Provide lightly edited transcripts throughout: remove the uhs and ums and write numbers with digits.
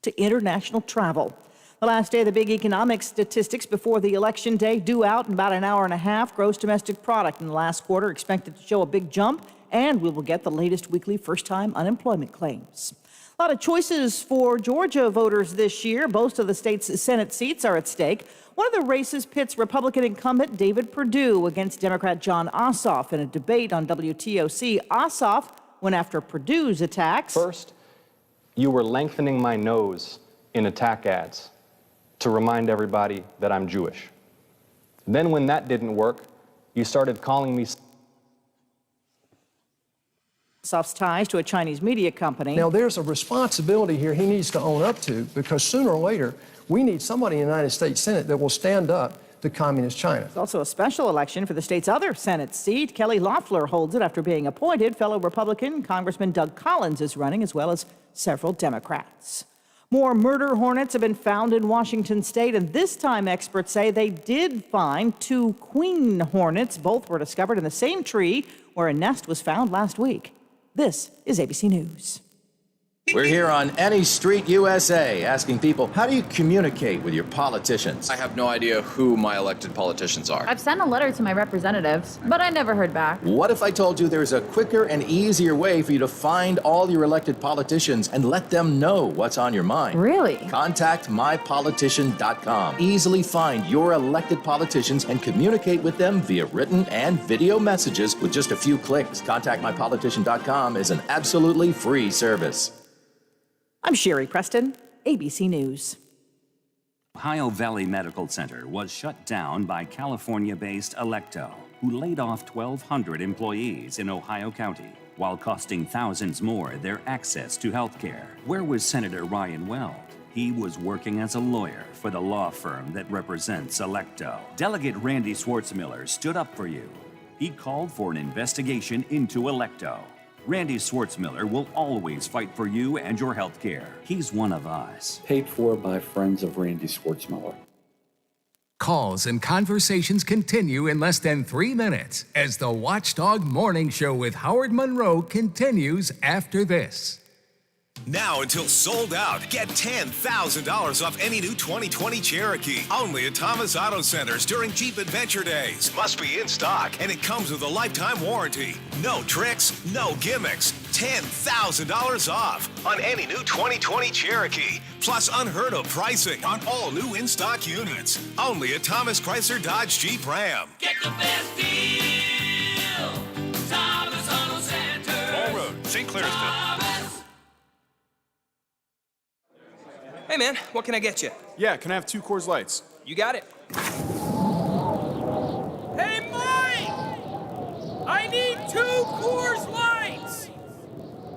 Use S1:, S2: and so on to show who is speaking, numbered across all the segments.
S1: to international travel. The last day of the big economic statistics before the election day due out in about an hour and a half. Gross domestic product in the last quarter expected to show a big jump, and we will get the latest weekly first-time unemployment claims. A lot of choices for Georgia voters this year. Most of the state's Senate seats are at stake. One of the races pits Republican incumbent David Perdue against Democrat John Ossoff in a debate on WTOC. Ossoff went after Perdue's attacks.
S2: First, you were lengthening my nose in attack ads to remind everybody that I'm Jewish. Then when that didn't work, you started calling me
S1: Ossoff's ties to a Chinese media company.
S3: Now, there's a responsibility here he needs to own up to, because sooner or later, we need somebody in the United States Senate that will stand up to communist China.
S1: There's also a special election for the state's other Senate seat. Kelly Loeffler holds it after being appointed. Fellow Republican Congressman Doug Collins is running, as well as several Democrats. More murder hornets have been found in Washington state, and this time experts say they did find 2 queen hornets. Both were discovered in the same tree where a nest was found last week. This is ABC News.
S4: We're here on Any Street USA asking people, how do you communicate with your politicians?
S5: I have no idea who my elected politicians are.
S6: I've sent a letter to my representatives, but I never heard back.
S4: What if I told you there's a quicker and easier way for you to find all your elected politicians and let them know what's on your mind?
S6: Really?
S4: Contact mypolitician.com. Easily find your elected politicians and communicate with them via written and video messages with just a few clicks. ContactMyPolitician.com is an absolutely free service.
S1: I'm Sherry Preston, ABC News.
S7: Ohio Valley Medical Center was shut down by California-based Electo, who laid off 1,200 employees in Ohio County, while costing thousands more their access to health care. Where was Senator Ryan Weld? He was working as a lawyer for the law firm that represents Electo. Delegate Randy Schwartzmiller stood up for you. He called for an investigation into Electo. Randy Schwartzmiller will always fight for you and your health care. He's one of us.
S8: Paid for by friends of Randy Schwartzmiller.
S9: Calls and conversations continue in less than 3 minutes as the Watchdog Morning Show with Howard Monroe continues after this.
S10: Now until sold out. Get $10,000 off any new 2020 Cherokee. Only at Thomas Auto Centers during Jeep Adventure Days. Must be in stock, and it comes with a lifetime warranty. No tricks, no gimmicks. $10,000 off on any new 2020 Cherokee. Plus unheard of pricing on all new in-stock units. Only at Thomas Chrysler Dodge Jeep Ram.
S11: Get the best deal. Thomas Auto Centers.
S10: Ball Road, St. Clairsville.
S12: Hey man, what can I get you?
S13: Yeah, can I have 2 Coors Lights?
S12: You got it. Hey Mike! I need 2 Coors Lights!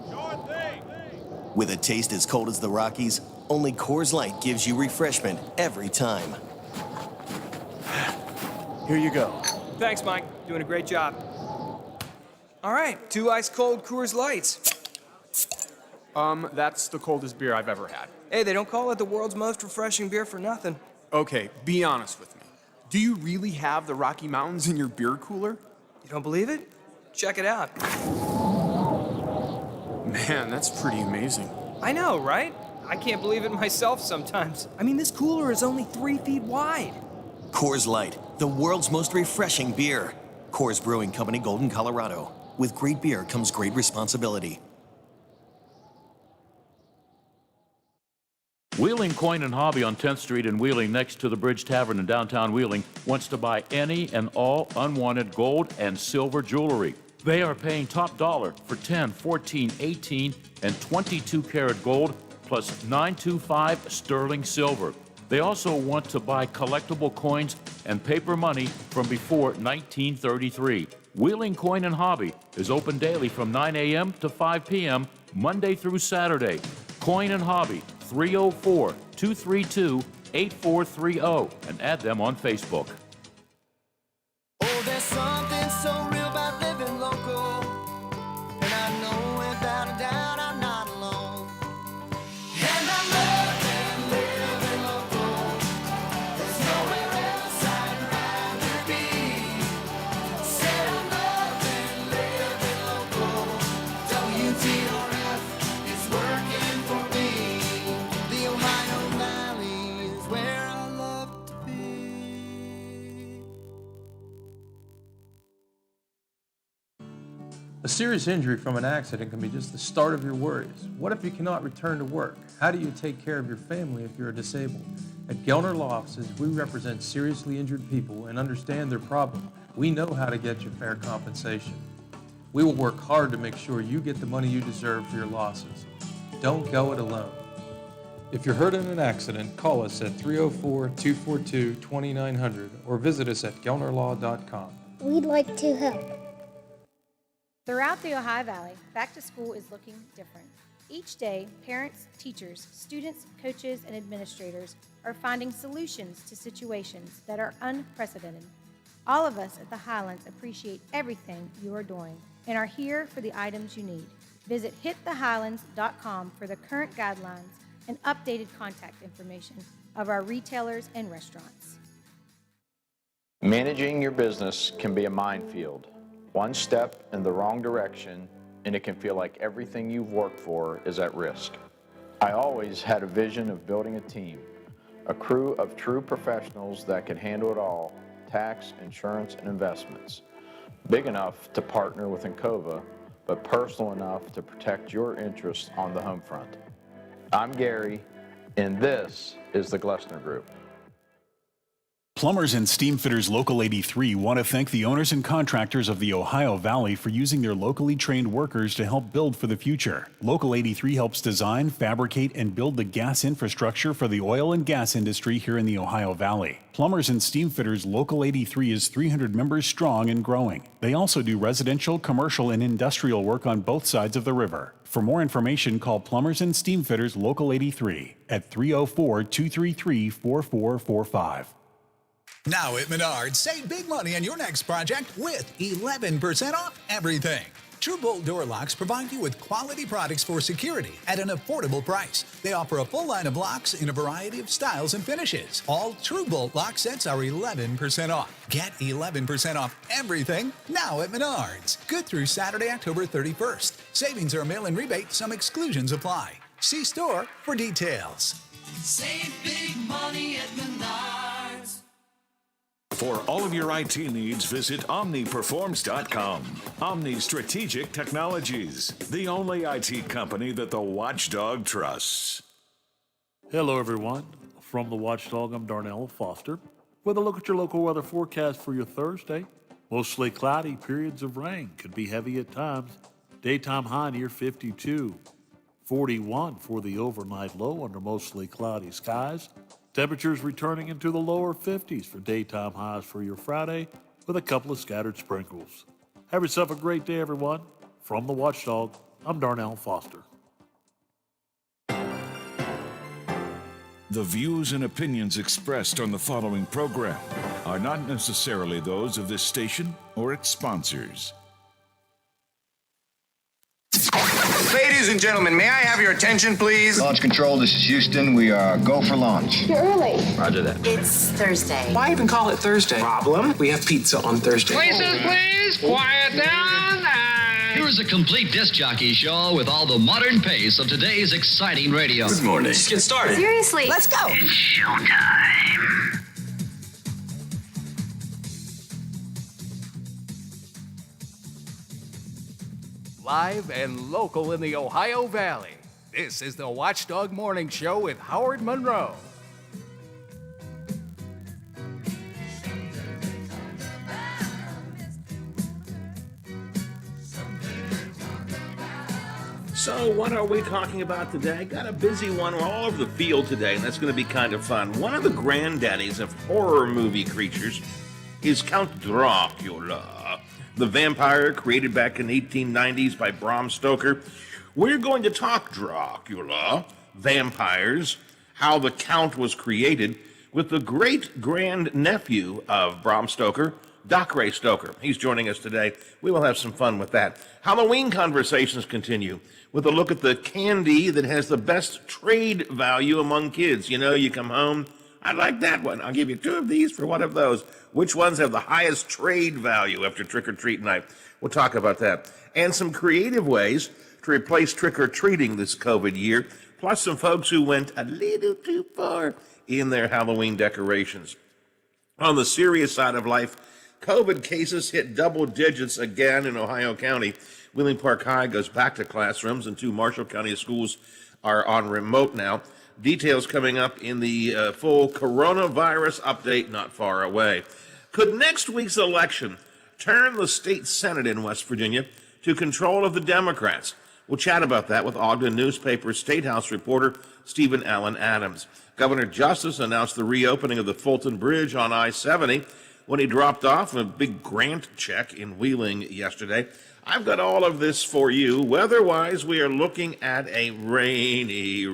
S14: Sure thing. With a taste as cold as the Rockies, only Coors Light gives you refreshment every time. Here you go.
S12: Thanks, Mike. Doing a great job. All right, 2 ice-cold Coors Lights.
S13: That's the coldest beer I've ever had.
S12: Hey, they don't call it the world's most refreshing beer for nothing.
S13: Okay, be honest with me. Do you really have the Rocky Mountains in your beer cooler?
S12: You don't believe it? Check it out.
S13: Man, that's pretty amazing.
S12: I know, right? I can't believe it myself sometimes. I mean, this cooler is only 3 feet wide.
S14: Coors Light, the world's most refreshing beer. Coors Brewing Company, Golden, Colorado. With great beer comes great responsibility.
S15: Wheeling Coin and Hobby on 10th Street in Wheeling, next to the Bridge Tavern in downtown Wheeling, wants to buy any and all unwanted gold and silver jewelry. They are paying top dollar for 10, 14, 18, and 22 karat gold, plus 925 sterling silver. They also want to buy collectible coins and paper money from before 1933. Wheeling Coin and Hobby is open daily from 9 a.m. to 5 p.m., Monday through Saturday. Coin and Hobby, 304-232-8430, and add them on Facebook.
S11: Oh, there's something so real about living local, and I know without a doubt I'm not alone. And I love living local. There's nowhere else I'd rather be. Said I love living local. WTRF is working for me. The
S3: A serious injury from an accident can be just the start of your worries. What if you cannot return to work? How do you take care of your family if you're disabled? At Gelner Law Offices, we represent seriously injured people and understand their problem. We know how to get you fair compensation. We will work hard to make sure you get the money you deserve for your losses. Don't go it alone. If you're hurt in an accident, call us at 304-242-2900 or visit us at gelnerlaw.com.
S16: We'd like to help.
S17: Throughout the Ohio Valley, back to school is looking different. Each day, parents, teachers, students, coaches, and administrators are finding solutions to situations that are unprecedented. All of us at the Highlands appreciate everything you are doing and are here for the items you need. Visit hitthehighlands.com for the current guidelines and updated contact information of our retailers and restaurants.
S18: Managing your business can be a minefield. One step in the wrong direction, and it can feel like everything you've worked for is at risk. I always had a vision of building a team, a crew of true professionals that could handle it all, tax, insurance, and investments. Big enough to partner with Encova, but personal enough to protect your interests on the home front. I'm Gary, and this is the Glessner Group.
S19: Plumbers and Steam Fitters Local 83 want to thank the owners and contractors of the Ohio Valley for using their locally trained workers to help build for the future. Local 83 helps design, fabricate, and build the gas infrastructure for the oil and gas industry here in the Ohio Valley. Plumbers and Steam Fitters Local 83 is 300 members strong and growing. They also do residential, commercial, and industrial work on both sides of the river. For more information, call Plumbers and Steam Fitters Local 83 at 304-233-4445.
S20: Now at Menards, save big money on your next project with 11% off everything. TrueBolt door locks provide you with quality products for security at an affordable price. They offer a full line of locks in a variety of styles and finishes. All TrueBolt lock sets are 11% off. Get 11% off everything now at Menards. Good through Saturday, October 31st. Savings are a mail-in rebate. Some exclusions apply. See store for details.
S11: Save big money at Menards.
S10: For all of your IT needs, visit OmniPerforms.com. Omni Strategic Technologies, the only IT company that the Watchdog trusts.
S15: Hello, everyone. From the Watchdog, I'm Darnell Foster. With a look at your local weather forecast for your Thursday. Mostly cloudy, periods of rain. Could be heavy at times. Daytime high near 52. 41 for the overnight low under mostly cloudy skies. Temperatures returning into the lower 50s for daytime highs for your Friday with a couple of scattered sprinkles. Have yourself a great day, everyone. From the Watchdog, I'm Darnell Foster.
S10: The views and opinions expressed on the following program are not necessarily those of this station or its sponsors.
S21: Ladies and gentlemen, may I have your attention, please?
S22: Launch control, this is Houston. We are go for launch.
S16: You're early.
S21: Roger that.
S23: It's Thursday.
S21: Why even call it Thursday? Problem? We have pizza on Thursday.
S24: Places, please. Quiet down.
S25: Here's a complete disc jockey show with all the modern pace of today's exciting radio.
S21: Good morning. Let's get started.
S23: Seriously. Let's go.
S25: It's showtime.
S26: Live and local in the Ohio Valley, this is the Watchdog Morning Show with Howard Monroe.
S27: So what are we talking about today? Got a busy one all over the field today, and that's going to be kind of fun. One of the granddaddies of horror movie creatures is Count Dracula, the vampire created back in the 1890s by Bram Stoker. We're going to talk Dracula, vampires, how the Count was created, with the great-grand-nephew of Bram Stoker, Doc Ray Stoker. He's joining us today. We will have some fun with that. Halloween conversations continue with a look at the candy that has the best trade value among kids. You know, you come home, I like that one. I'll give you 2 of these for 1 of those. Which ones have the highest trade value after trick-or-treat night? We'll talk about that. And some creative ways to replace trick-or-treating this COVID year, plus some folks who went a little too far in their Halloween decorations. On the serious side of life, COVID cases hit double digits again in Ohio County. Wheeling Park High goes back to classrooms, and 2 Marshall County schools are on remote now. Details coming up in the full coronavirus update not far away. Could next week's election turn the state Senate in West Virginia to control of the Democrats? We'll chat about that with Ogden newspaper State House reporter Stephen Allen Adams. Governor Justice announced the reopening of the Fulton Bridge on I-70 when he dropped off a big grant check in Wheeling yesterday. I've got all of this for you. Weather-wise, we are looking at a rainy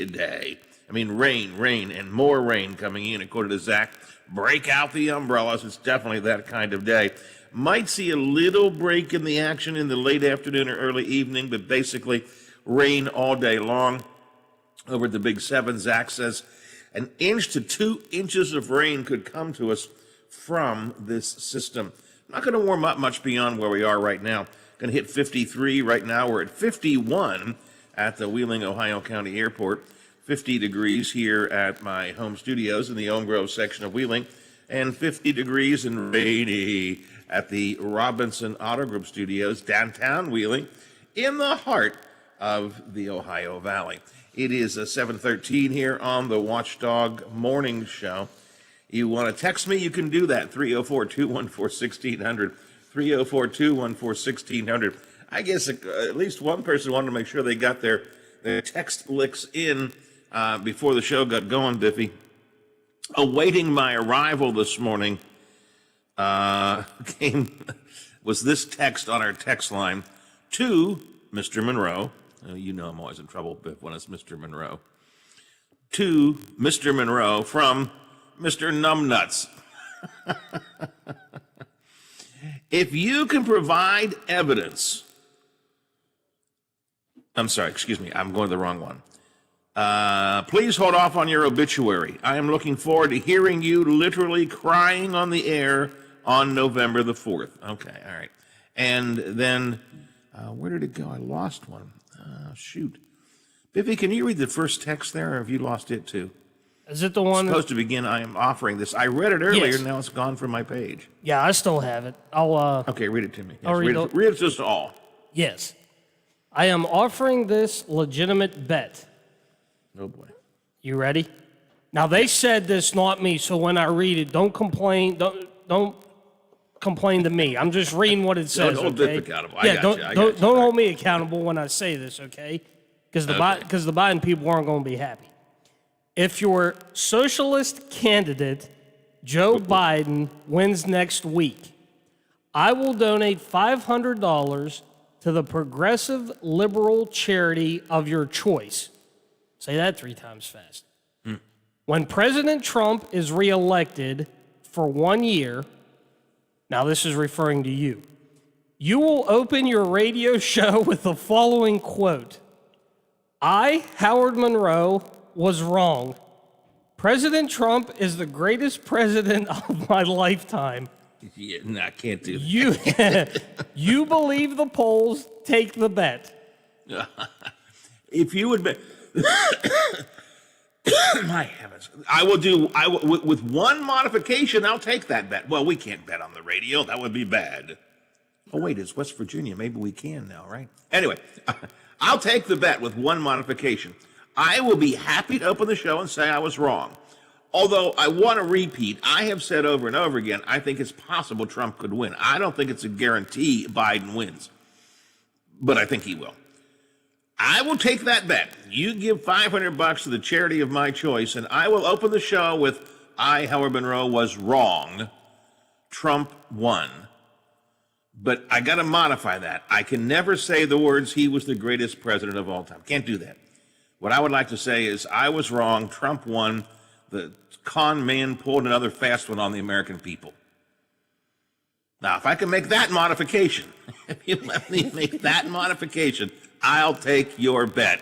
S27: day. I mean, rain, and more rain coming in, according to Zach. Break out the umbrellas. It's definitely that kind of day. Might see a little break in the action in the late afternoon or early evening, but basically rain all day long. Over at the Big 7, Zach says 1 inch to 2 inches of rain could come to us from this system. Not going to warm up much beyond where we are right now. Going to hit 53 right now. We're at 51 at the Wheeling, Ohio County Airport. 50 degrees here at my home studios in the Elm Grove section of Wheeling, and 50 degrees and rainy at the Robinson Auto Group studios downtown Wheeling in the heart of the Ohio Valley. It is 7:13 here on the Watchdog Morning Show. You want to text me? You can do that. 304-214-1600. 304-214-1600. I guess at least one person wanted to make sure they got their text licks in before the show got going, Biffy. Awaiting my arrival this morning was this text on our text line to Mr. Monroe. You know I'm always in trouble, Biff, when it's Mr. Monroe. To Mr. Monroe from Mr. Numbnuts. If you can provide evidence, I'm sorry, excuse me, I'm going to the wrong one. Please hold off on your obituary. I am looking forward to hearing you literally crying on the air on November the 4th. Okay, all right. And then, where did it go? I lost one. Shoot. Biffy, can you read the first text there, or have you lost it too?
S1: Is it the one
S27: It's supposed to begin, I am offering this. I read it earlier,
S1: Yes.
S27: now it's gone from my page.
S1: Yeah, I still have it. I'll
S27: Okay, read it to me. Yes,
S1: I'll read
S27: read it to us all.
S1: Yes. I am offering this legitimate bet.
S27: Oh boy.
S1: You ready? Now they said this, not me, so when I read it, don't complain. Don't complain to me. I'm just reading what it says.
S27: Don't hold
S1: okay?
S27: Biff accountable.
S1: Yeah,
S27: I got
S1: don't
S27: you.
S1: don't hold me accountable when I say this, okay? Because the Biden people aren't going to be happy. If your socialist candidate Joe Biden wins next week, I will donate $500 to the progressive liberal charity of your choice. Say that 3 times fast. When President Trump is reelected for 1 year, now this is referring to you, you will open your radio show with the following quote: I, Howard Monroe, was wrong. President Trump is the greatest president of my lifetime.
S27: Yeah, no, I can't do that.
S1: You believe the polls, take the bet.
S27: If you would bet, my heavens, I will with one modification. I'll take that bet. Well, we can't bet on the radio. That would be bad. Oh wait, it's West Virginia. Maybe we can now, right? Anyway, I'll take the bet with one modification. I will be happy to open the show and say I was wrong. Although I want to repeat, I have said over and over again, I think it's possible Trump could win. I don't think it's a guarantee Biden wins, but I think he will. I will take that bet. You give $500 to the charity of my choice, and I will open the show with, I, Howard Monroe, was wrong. Trump won. But I got to modify that. I can never say the words, he was the greatest president of all time. Can't do that. What I would like to say is, I was wrong. Trump won. The con man pulled another fast one on the American people. Now, if I can make that modification, if you let me make that modification, I'll take your bet.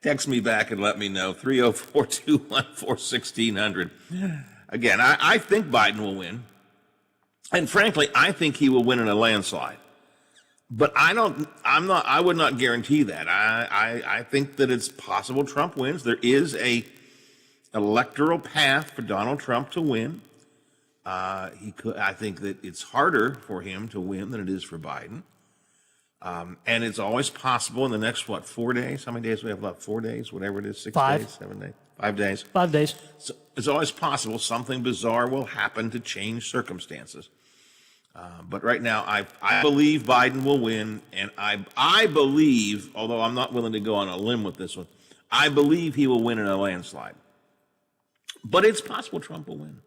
S27: Text me back and let me know. 304-214-1600. Again, I think Biden will win. And frankly, I think he will win in a landslide. But I would not guarantee that. I think that it's possible Trump wins. There is a electoral path for Donald Trump to win. I think that it's harder for him to win than it is for Biden. And it's always possible in the next, 4 days? How many days do we have left? 4 days? Whatever it is, 6
S1: 5.
S27: days, 7 days? 5 days?
S1: 5 days.
S27: So it's always possible something bizarre will happen to change circumstances. But right now, I believe Biden will win, and I believe, although I'm not willing to go on a limb with this one, I believe he will win in a landslide. But it's possible Trump will win.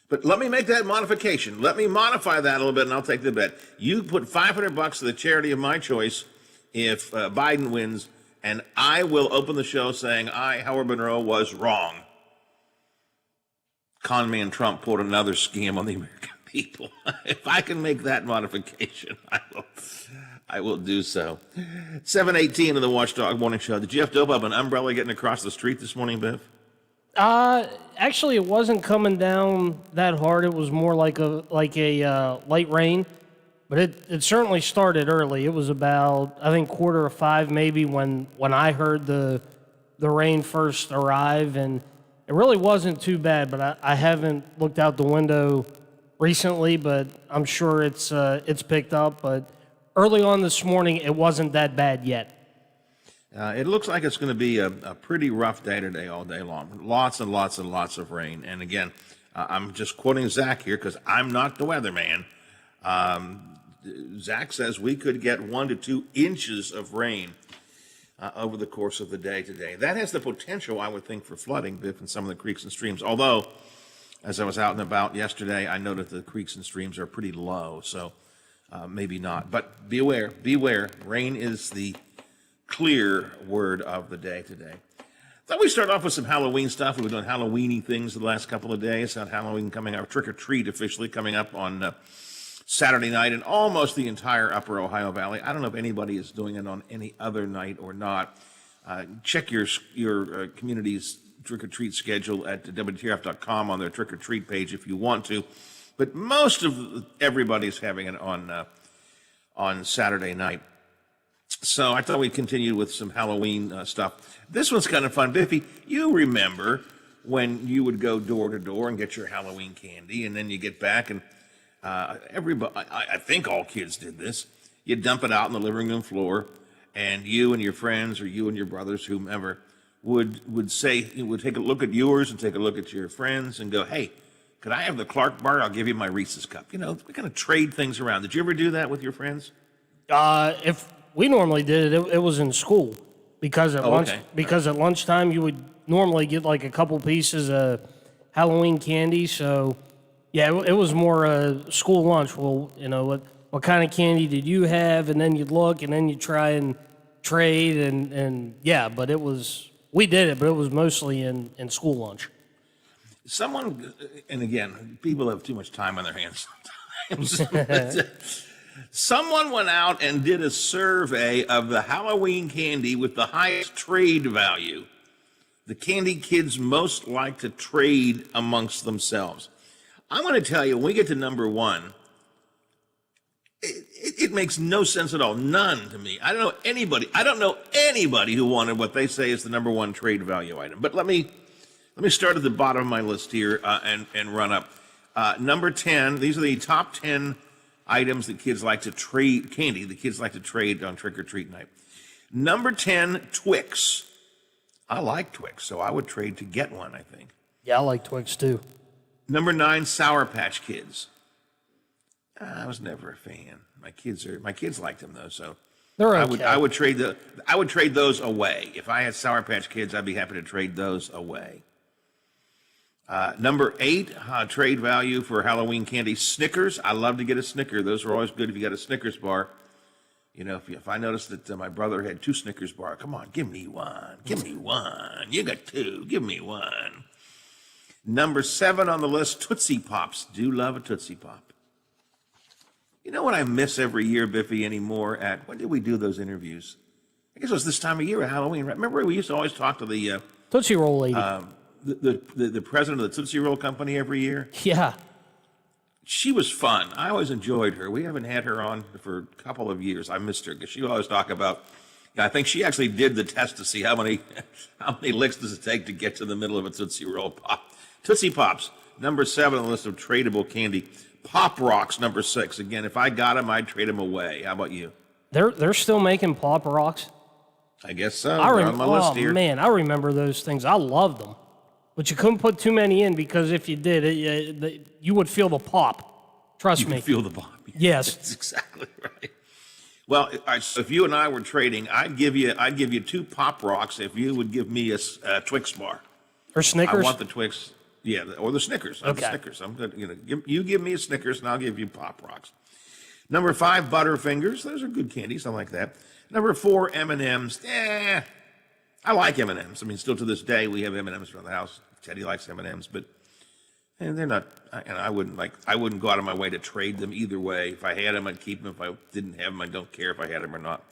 S27: But let me make that modification. Let me modify that a little bit, and I'll take the bet. You put $500 to the charity of my choice if Biden wins, and I will open the show saying I, Howard Monroe, was wrong. Con man Trump pulled another scam on the American people. If I can make that modification, I will do so. 7:18 of the Watchdog Morning Show. Did you have to open up an umbrella getting across the street this morning, Biff?
S1: Actually, it wasn't coming down that hard. It was more like a light rain, but it certainly started early. It was about, I think, 4:45 maybe when I heard the rain first arrive, and it really wasn't too bad. But I haven't looked out the window recently, but I'm sure it's picked up. But early on this morning, it wasn't that bad yet.
S27: It looks like it's going to be a pretty rough day today, all day long. Lots and lots and lots of rain. And again, I'm just quoting Zach here because I'm not the weatherman. Zach says we could get 1 to 2 inches of rain over the course of the day today. That has the potential, I would think, for flooding, Biff, in some of the creeks and streams. Although, as I was out and about yesterday, I noted the creeks and streams are pretty low, so maybe not. But beware. Rain is the clear word of the day today. Thought we'd start off with some Halloween stuff. We've been doing Halloween-y things the last couple of days. Had Halloween coming up, Trick or Treat officially coming up on Saturday night in almost the entire upper Ohio Valley. I don't know if anybody is doing it on any other night or not. Check your community's Trick or Treat schedule at WTRF.com on their Trick or Treat page if you want to. But most of everybody's having it on Saturday night. So I thought we'd continue with some Halloween stuff. This one's kind of fun. Biffy, you remember when you would go door to door and get your Halloween candy, and then you get back and everybody, I think all kids did this, you dump it out on the living room floor, and you and your friends or you and your brothers, whomever, would take a look at yours and take a look at your friends and go, hey, could I have the Clark bar? I'll give you my Reese's cup. You know, we kind of trade things around. Did you ever do that with your friends?
S1: If we normally did it, it was in school because at at lunchtime you would normally get like a couple pieces of Halloween candy. So yeah, it was more school lunch. Well, you know, what kind of candy did you have? And then you'd look and then you'd try and trade and yeah, but we did it, but it was mostly in school lunch.
S27: Someone, and again, people have too much time on their hands sometimes. Someone went out and did a survey of the Halloween candy with the highest trade value. The candy kids most like to trade amongst themselves. I'm going to tell you, when we get to number one, it makes no sense at all. None to me. I don't know anybody who wanted what they say is the number one trade value item. But let me start at the bottom of my list here and run up. Number 10, these are the top 10 items that kids like to trade, candy the kids like to trade on Trick or Treat night. Number 10, Twix. I like Twix, so I would trade to get one, I think.
S1: Yeah, I like Twix too.
S27: Number 9, Sour Patch Kids. I was never a fan. My kids liked them though, so
S1: they're okay.
S27: I would trade those away. If I had Sour Patch Kids, I'd be happy to trade those away. Number 8, trade value for Halloween candy, Snickers. I love to get a Snicker. Those are always good if you got a Snickers bar. You know, if I noticed that my brother had 2 Snickers bar, come on, give me one. Give me one. You got 2. Give me one. Number 7 on the list, Tootsie Pops. Do love a Tootsie Pop. You know what I miss every year, Biffy, anymore? When did we do those interviews? I guess it was this time of year at Halloween. Remember we used to always talk to the
S1: Tootsie Roll lady.
S27: The president of the Tootsie Roll Company every year?
S1: Yeah.
S27: She was fun. I always enjoyed her. We haven't had her on for a couple of years. I missed her because she would always talk about Yeah, I think she actually did the test to see how many licks does it take to get to the middle of a Tootsie Roll Pop. Tootsie Pops, number 7 on the list of tradable candy. Pop Rocks, number 6. Again, if I got them, I'd trade them away. How about you?
S1: They're still making Pop Rocks?
S27: I guess so. They're on my list here.
S1: Man, I remember those things. I loved them. But you couldn't put too many in because if you did, you would feel the pop. Trust me.
S27: You feel the pop.
S1: Yes.
S27: That's exactly right. Well, so if you and I were trading, I'd give you 2 Pop Rocks if you would give me a Twix bar.
S1: Or Snickers?
S27: I want the Twix. Yeah, or the Snickers.
S1: Okay.
S27: The Snickers. I'm good. You give me a Snickers, and I'll give you Pop Rocks. Number 5, Butterfingers. Those are good candies. I like that. Number 4, M&Ms. I like M&Ms. I mean, still to this day, we have M&Ms around the house. Teddy likes M&Ms, but they're not. And I wouldn't go out of my way to trade them either way. If I had them, I'd keep them. If I didn't have them, I don't care if I had them or not.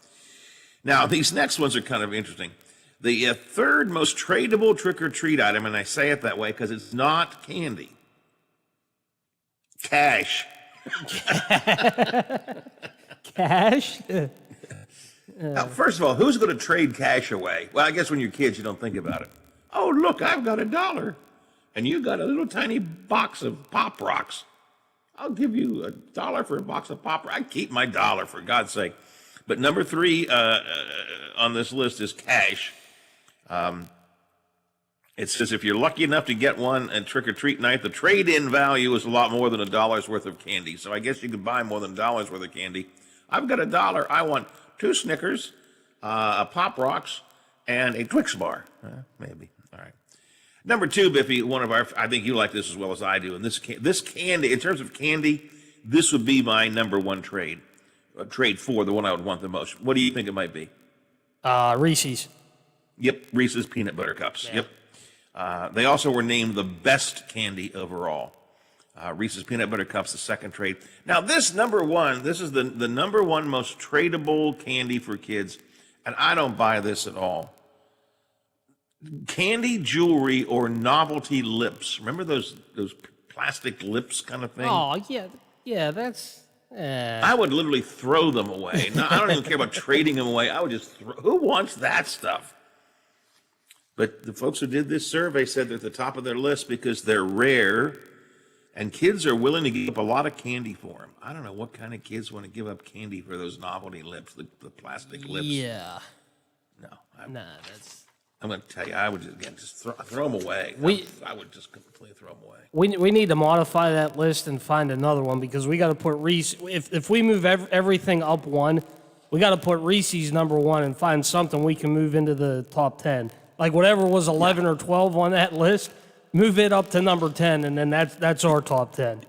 S27: Now, these next ones are kind of interesting. The third most tradable trick-or-treat item, and I say it that way because it's not candy. Cash.
S1: Cash?
S27: Now, first of all, who's going to trade cash away? Well, I guess when you're kids, you don't think about it. Oh, look, I've got $1, and you got a little tiny box of Pop Rocks. I'll give you $1 for a box of Pop Rocks. I keep my $1, for God's sake. But number 3 on this list is cash. It says if you're lucky enough to get one at trick-or-treat night, the trade-in value is a lot more than $1 worth of candy. So I guess you could buy more than $1 worth of candy. I've got $1. I want 2 Snickers, a Pop Rocks, and a Twix bar. Maybe. All right. Number 2, Biffy, I think you like this as well as I do. And this candy, in terms of candy, this would be my number 1 trade. Trade for the one I would want the most. What do you think it might be?
S1: Reese's.
S27: Yep, Reese's Peanut Butter Cups. Yeah. Yep. They also were named the best candy overall. Reese's Peanut Butter Cups, the second trade. Now, this number 1, this is the number 1 most tradable candy for kids, and I don't buy this at all. Candy jewelry or novelty lips. Remember those plastic lips kind of thing?
S1: Oh, yeah, that's...
S27: I would literally throw them away. No, I don't even care about trading them away. I would just who wants that stuff? But the folks who did this survey said they're at the top of their list because they're rare, and kids are willing to give up a lot of candy for them. I don't know what kind of kids want to give up candy for those novelty lips, the plastic lips.
S1: Yeah.
S27: No.
S1: That's...
S27: I'm going to tell you, I would just throw them away. I would just completely throw them away.
S1: We need to modify that list and find another one because we got to put Reese. If we move everything up 1, we got to put Reese's number 1 and find something we can move into the top 10. Like whatever was 11 or 12 on that list, move it up to number 10, and then that's our top 10.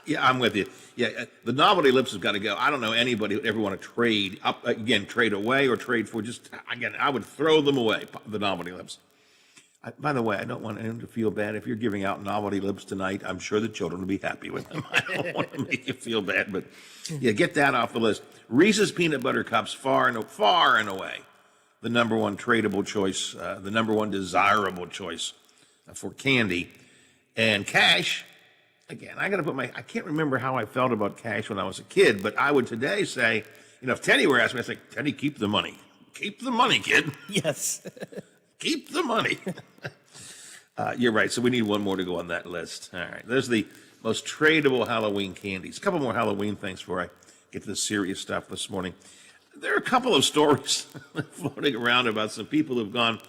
S27: Yeah, I'm with you. Yeah, the novelty lips has got to go. I don't know anybody who would ever want to trade up again, trade away or trade for. Just again, I would throw them away. The novelty lips. By the way, I don't want anyone to feel bad if you're giving out novelty lips tonight. I'm sure the children will be happy with them. I don't want to make you feel bad, but yeah, get that off the list. Reese's Peanut Butter Cups, far and away, the number 1 tradable choice, the number 1 desirable choice for candy, and cash. Again, I can't remember how I felt about cash when I was a kid, but I would today say, if Teddy were asking me, I'd say, Teddy, keep the money. Keep the money, kid.
S1: Yes.
S27: Keep the money. You're right. So we need one more to go on that list. All right. There's the most tradable Halloween candies. A couple more Halloween things before I get to the serious stuff this morning. There are a couple of stories floating around about some people who've gone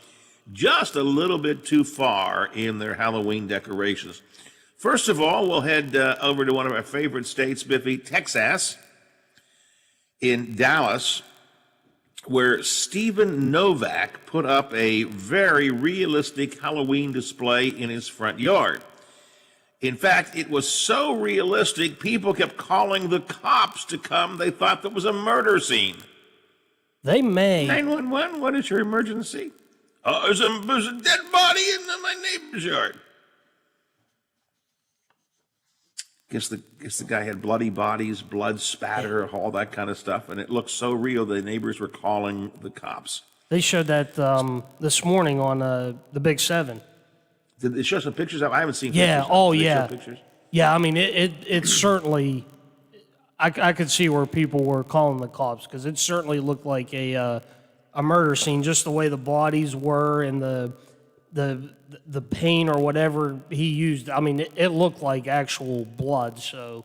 S27: just a little bit too far in their Halloween decorations. First of all, we'll head over to one of our favorite states, Biffy, Texas, in Dallas, where Stephen Novak put up a very realistic Halloween display in his front yard. In fact, it was so realistic, people kept calling the cops to come. They thought that was a murder scene.
S1: They may.
S27: 911, what is your emergency? There's a dead body in my neighbor's yard. Guess the guy had bloody bodies, blood spatter, all that kind of stuff, and it looked so real the neighbors were calling the cops.
S1: They showed that this morning on the Big 7.
S27: Did they show some pictures of? I haven't seen.
S1: Yeah.
S27: Pictures.
S1: Oh,
S27: Did they
S1: yeah.
S27: show pictures?
S1: Yeah. I mean, it certainly. I could see where people were calling the cops because it certainly looked like a murder scene, just the way the bodies were and the paint or whatever he used. I mean, it looked like actual blood. So,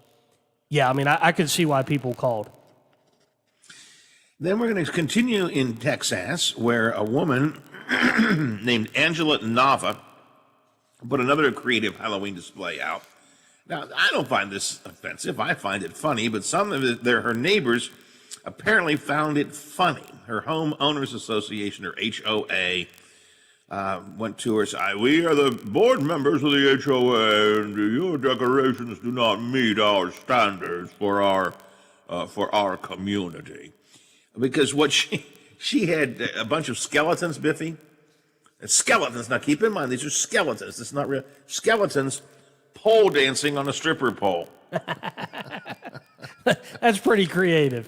S1: yeah, I mean, I could see why people called.
S27: Then we're going to continue in Texas, where a woman named Angela Nava put another creative Halloween display out. Now, I don't find this offensive. I find it funny, but some of her neighbors apparently found it funny. Her Homeowners Association, or HOA, went to her and said, "We are the board members of the HOA, and your decorations do not meet our standards for our community." Because what she had a bunch of skeletons, Biffy. Skeletons. Now keep in mind, these are skeletons. It's not real. Skeletons pole dancing on a stripper pole.
S1: That's pretty creative.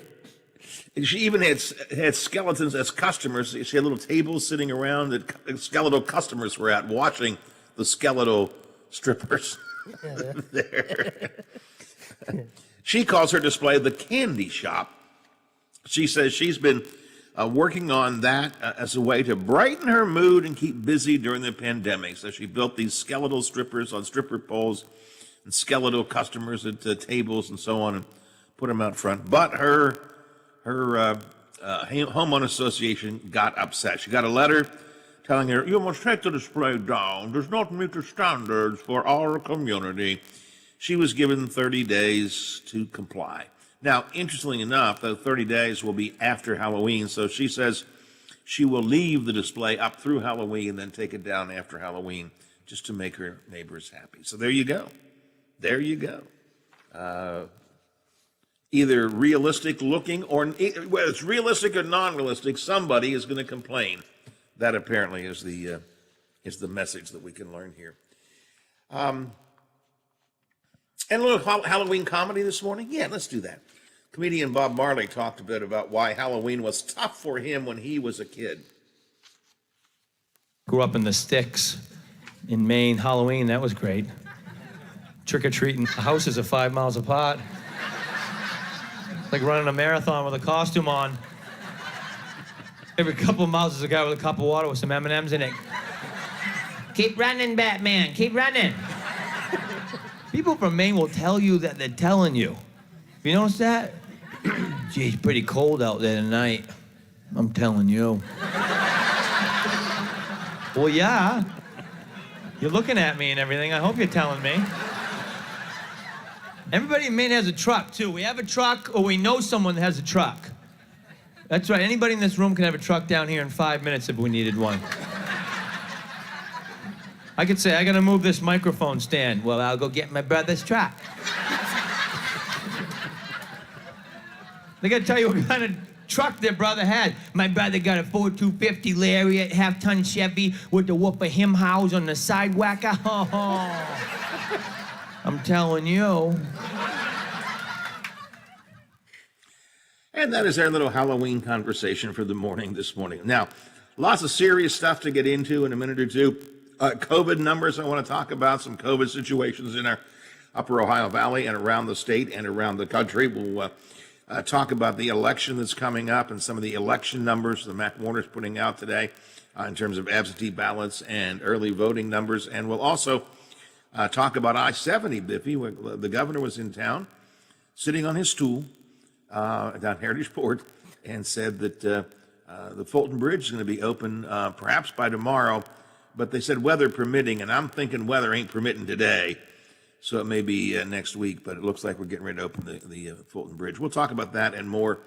S27: And she even had skeletons as customers. She had little tables sitting around that skeletal customers were at watching the skeletal strippers there. She calls her display the candy shop. She says she's been working on that as a way to brighten her mood and keep busy during the pandemic. So she built these skeletal strippers on stripper poles and skeletal customers at tables and so on, and put them out front. But her homeowner association got upset. She got a letter telling her, "You must take the display down. Does not meet the standards for our community." She was given 30 days to comply. Now, interestingly enough, the 30 days will be after Halloween, so she says she will leave the display up through Halloween and then take it down after Halloween just to make her neighbors happy. So there you go. There you go. Either realistic looking or whether it's realistic or non-realistic, somebody is going to complain. That apparently is the message that we can learn here. And a little Halloween comedy this morning? Yeah, let's do that. Comedian Bob Marley talked a bit about why Halloween was tough for him when he was a kid.
S2: Grew up in the sticks in Maine. Halloween, that was great. Trick-or-treating. The houses are 5 miles apart. Like running a marathon with a costume on. Every couple of miles there's a guy with a cup of water with some M&Ms in it. Keep running, Batman, keep running. People from Maine will tell you that they're telling you. You notice that? Gee, it's pretty cold out there tonight. I'm telling you. Well, yeah. You're looking at me and everything. I hope you're telling me. Everybody in Maine has a truck, too. We have a truck, or we know someone that has a truck. That's right. Anybody in this room can have a truck down here in 5 minutes if we needed one. I could say, I gotta move this microphone stand. Well, I'll go get my brother's truck. They gotta tell you what kind of truck their brother had. My brother got a Ford 250 Lariat, half-ton Chevy with the whoop of him house on the sidewalk. Oh, I'm telling you.
S27: And that is our little Halloween conversation for the morning this morning. Now, lots of serious stuff to get into in a minute or two. COVID numbers I want to talk about, some COVID situations in our upper Ohio Valley and around the state and around the country. We'll talk about the election that's coming up and some of the election numbers that Mac Warner's putting out today in terms of absentee ballots and early voting numbers. And we'll also talk about I-70, Biffy. The governor was in town, sitting on his stool down Heritage Port, and said that the Fulton Bridge is going to be open perhaps by tomorrow. But they said weather permitting, and I'm thinking weather ain't permitting today, so it may be next week, but it looks like we're getting ready to open the Fulton Bridge. We'll talk about that and more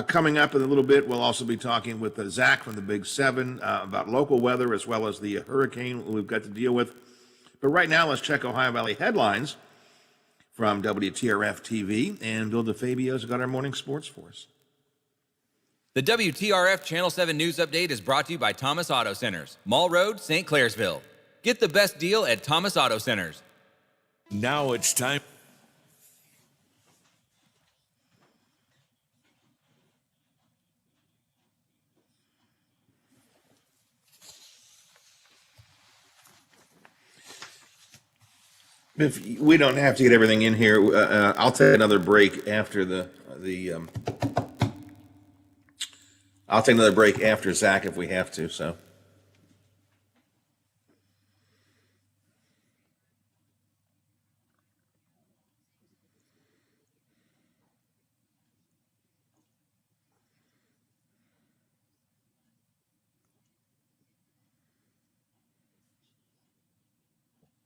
S27: coming up in a little bit. We'll also be talking with Zach from the Big Seven about local weather as well as the hurricane we've got to deal with. But right now, let's check Ohio Valley headlines from WTRF TV, and Bill DeFabio's got our morning sports for us.
S4: The WTRF Channel 7 News Update is brought to you by Thomas Auto Centers, Mall Road, St. Clairsville. Get the best deal at Thomas Auto Centers.
S5: Now it's time.
S27: If we don't have to get everything in here, I'll take another break after the I'll take another break after Zach if we have to, so.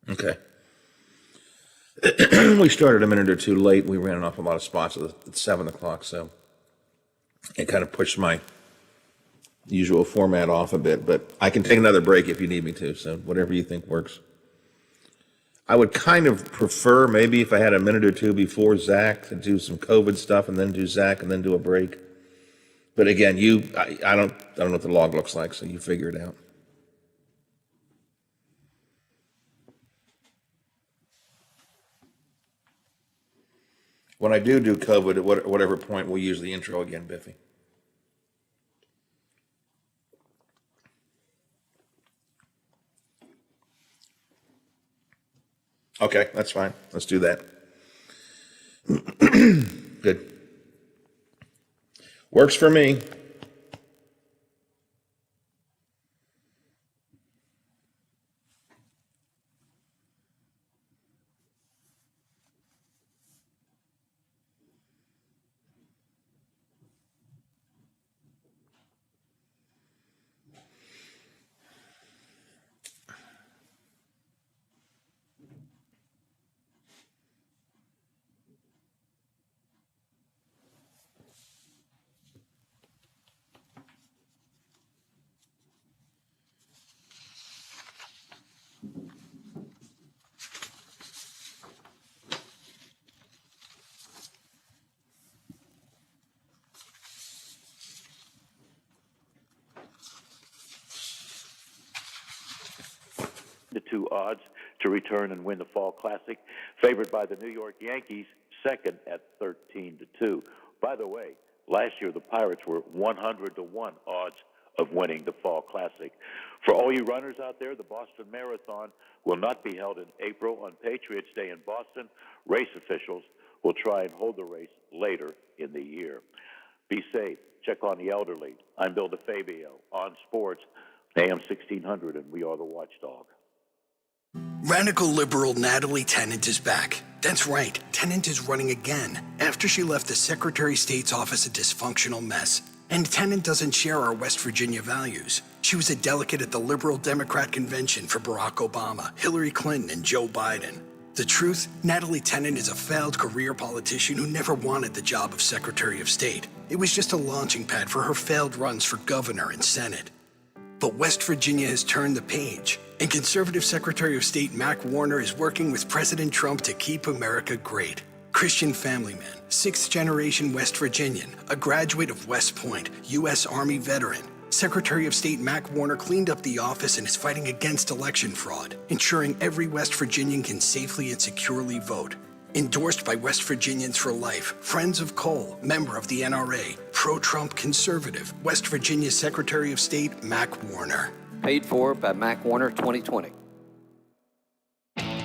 S27: Okay. We started a minute or two late. We ran off a lot of spots at 7 o'clock, so it kind of pushed my usual format off a bit, but I can take another break if you need me to, so whatever you think works. I would kind of prefer maybe if I had a minute or two before Zach to do some COVID stuff and then do Zach and then do a break. But again, I don't know what the log looks like, so you figure it out. When I do COVID, at whatever point, we'll use the intro again, Biffy. Okay, that's fine. Let's do that. Good. Works for me.
S15: The 2 odds to return and win the Fall Classic, favored by the New York Yankees, second at 13-2. By the way, last year the Pirates were 100-1 odds of winning the Fall Classic. For all you runners out there, the Boston Marathon will not be held in April on Patriots Day in Boston. Race officials will try and hold the race later in the year. Be safe. Check on the elderly. I'm Bill DeFabio on Sports, AM 1600, and we are the Watchdog.
S6: Radical liberal Natalie Tennant is back. That's right, Tennant is running again after she left the Secretary of State's office a dysfunctional mess. And Tennant doesn't share our West Virginia values. She was a delegate at the Liberal Democrat Convention for Barack Obama, Hillary Clinton, and Joe Biden. The truth, Natalie Tennant is a failed career politician who never wanted the job of Secretary of State. It was just a launching pad for her failed runs for governor and Senate. But West Virginia has turned the page, and conservative Secretary of State Mac Warner is working with President Trump to keep America great. Christian family man, 6th generation West Virginian, a graduate of West Point, U.S. Army veteran. Secretary of State Mac Warner cleaned up the office and is fighting against election fraud, ensuring every West Virginian can safely and securely vote. Endorsed by West Virginians for Life, Friends of Coal, member of the NRA, pro-Trump conservative, West Virginia Secretary of State Mac Warner.
S7: Paid for by Mac Warner 2020.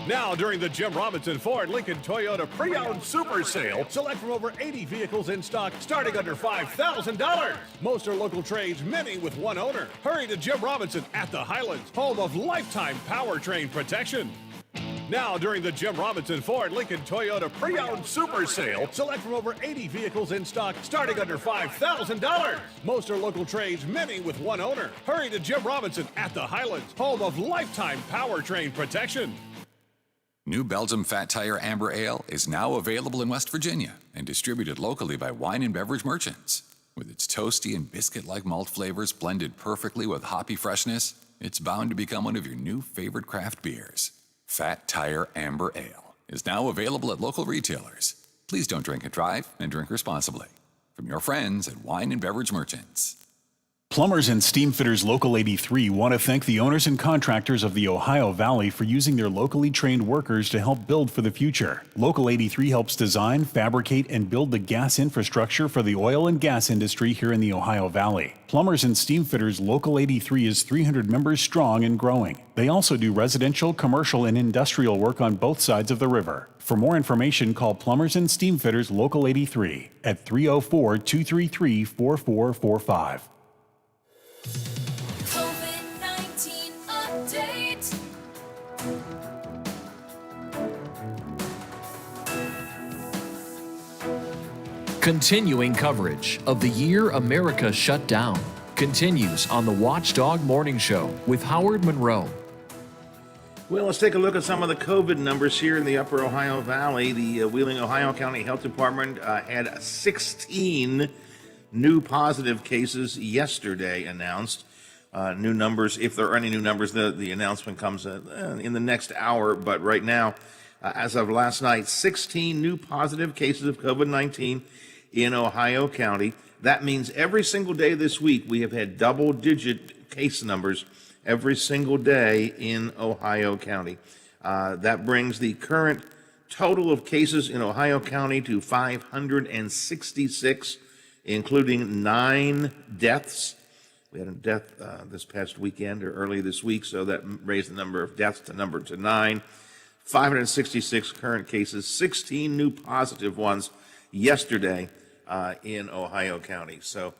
S8: Now, during the Jim Robinson Ford Lincoln Toyota Pre-Owned Super Sale, select from over 80 vehicles in stock starting under $5,000. Most are local trades, many with one owner. Hurry to Jim Robinson at the Highlands, home of lifetime powertrain protection. Now, during the Jim Robinson Ford Lincoln Toyota Pre-Owned Super Sale, select from over 80 vehicles in stock starting under $5,000. Most are local trades, many with one owner. Hurry to Jim Robinson at the Highlands, home of lifetime powertrain protection.
S9: New Belgium Fat Tire Amber Ale is now available in West Virginia and distributed locally by wine and beverage merchants. With its toasty and biscuit-like malt flavors blended perfectly with hoppy freshness, it's bound to become one of your new favorite craft beers. Fat Tire Amber Ale is now available at local retailers. Please don't drink and drive, and drink responsibly. From your friends at Wine and Beverage Merchants.
S19: Plumbers and Steam Fitters Local 83 want to thank the owners and contractors of the Ohio Valley for using their locally trained workers to help build for the future. Local 83 helps design, fabricate, and build the gas infrastructure for the oil and gas industry here in the Ohio Valley. Plumbers and Steam Fitters Local 83 is 300 members strong and growing. They also do residential, commercial, and industrial work on both sides of the river. For more information, call Plumbers and Steam Fitters Local 83 at 304-233-4445.
S11: COVID-19 update.
S3: Continuing coverage of the year America shut down continues on the Watchdog Morning Show with Howard Monroe.
S27: Well, let's take a look at some of the COVID numbers here in the Upper Ohio Valley. The Wheeling, Ohio County Health Department had 16 new positive cases yesterday announced. New numbers, if there are any new numbers, the announcement comes in the next hour. But right now, as of last night, 16 new positive cases of COVID-19 in Ohio County. That means every single day this week we have had double-digit case numbers every single day in Ohio County. That brings the current total of cases in Ohio County to 566, including 9 deaths. We had a death this past weekend or early this week, so that raised the number of deaths to 9. 566 current cases, 16 new positive ones yesterday in Ohio County. So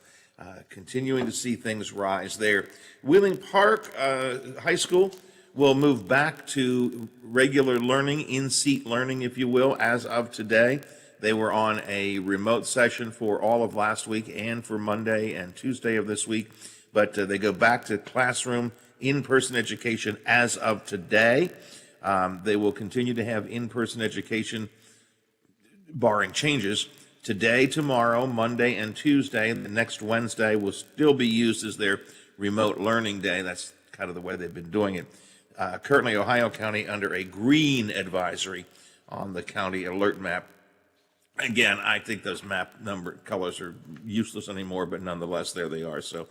S27: continuing to see things rise there. Wheeling Park High School will move back to regular learning, in-seat learning, if you will, as of today. They were on a remote session for all of last week and for Monday and Tuesday of this week, but they go back to classroom in-person education as of today. They will continue to have in-person education, barring changes, today, tomorrow, Monday, and Tuesday. The next Wednesday will still be used as their remote learning day. That's kind of the way they've been doing it. Currently, Ohio County under a green advisory on the county alert map. Again, I think those map number colors are useless anymore, but nonetheless, there they are. So,